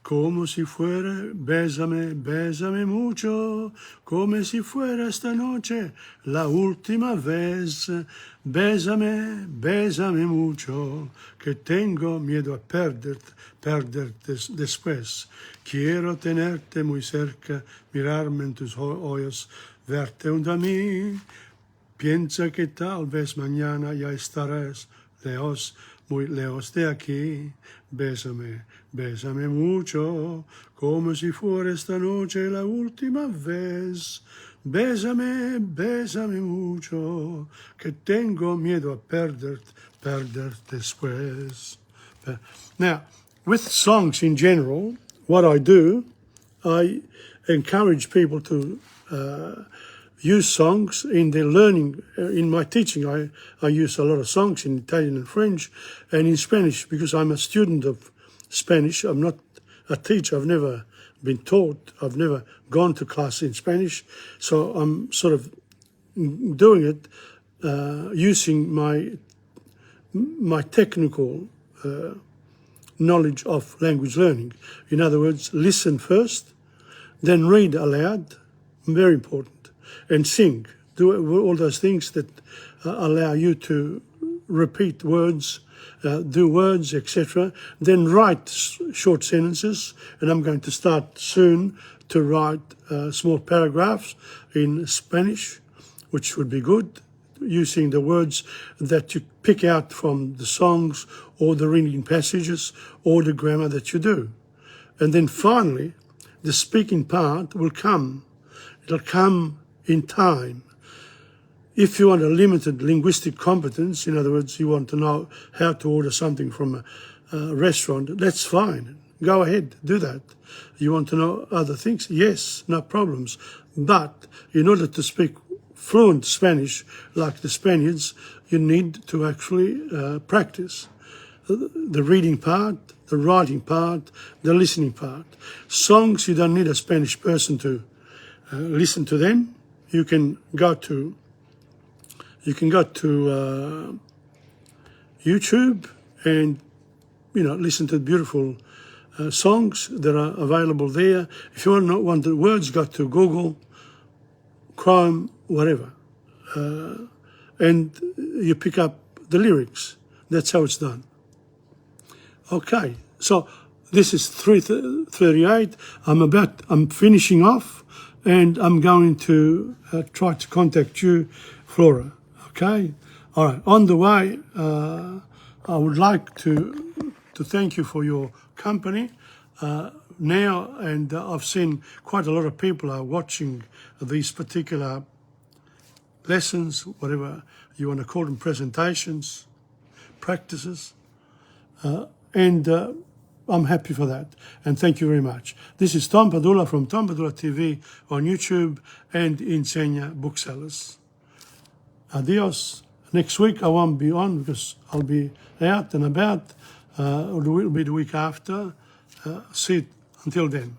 como si fuera, bésame, bésame mucho, como si fuera esta noche la última vez. Bésame, bésame mucho, que tengo miedo a perderte después. Quiero tenerte muy cerca, mirarme en tus ojos, verte junto a mí. Piensa que tal vez mañana ya estarás lejos, muy lejos de aquí. Bésame, bésame mucho, como si fuera esta noche la última vez. Bésame, bésame mucho, que tengo miedo a perderte después. Now, with songs in general, what I do, I encourage people to use songs in their learning. In my teaching, I use a lot of songs in Italian and French and in Spanish because I'm a student of Spanish. I'm not a teacher. I've never been taught. I've never gone to class in Spanish. So I'm sort of doing it using my technical knowledge of language learning. In other words, listen first, then read aloud, very important, and sing. Do all those things that allow you to repeat words, do words, etc. Then write short sentences, and I'm going to start soon to write small paragraphs in Spanish, which would be good, using the words that you pick out from the songs or the reading passages or the grammar that you do. And then finally, the speaking part will come. It'll come in time. If you want a limited linguistic competence, in other words, you want to know how to order something from a restaurant, that's fine. Go ahead, do that. You want to know other things? Yes, no problems. But in order to speak fluent Spanish like the Spaniards, you need to actually practice the reading part, the writing part, the listening part. Songs, you don't need a Spanish person to listen to them. You can go to YouTube and listen to beautiful songs that are available there. If you want the words, go to Google, Chrome, whatever, and you pick up the lyrics. That's how it's done. Okay, so this is 3:38. I'm finishing off, and I'm going to try to contact you, Flora. Okay, all right. On the way, I would like to thank you for your company now, and I've seen quite a lot of people are watching these particular lessons, whatever you want to call them, presentations, practices, and I'm happy for that, and thank you very much. This is Tom Padula from TomPadulaTV on YouTube and Insegna Booksellers. Adios. Next week I won't be on because I'll be out and about, or it will be the week after. See you until then.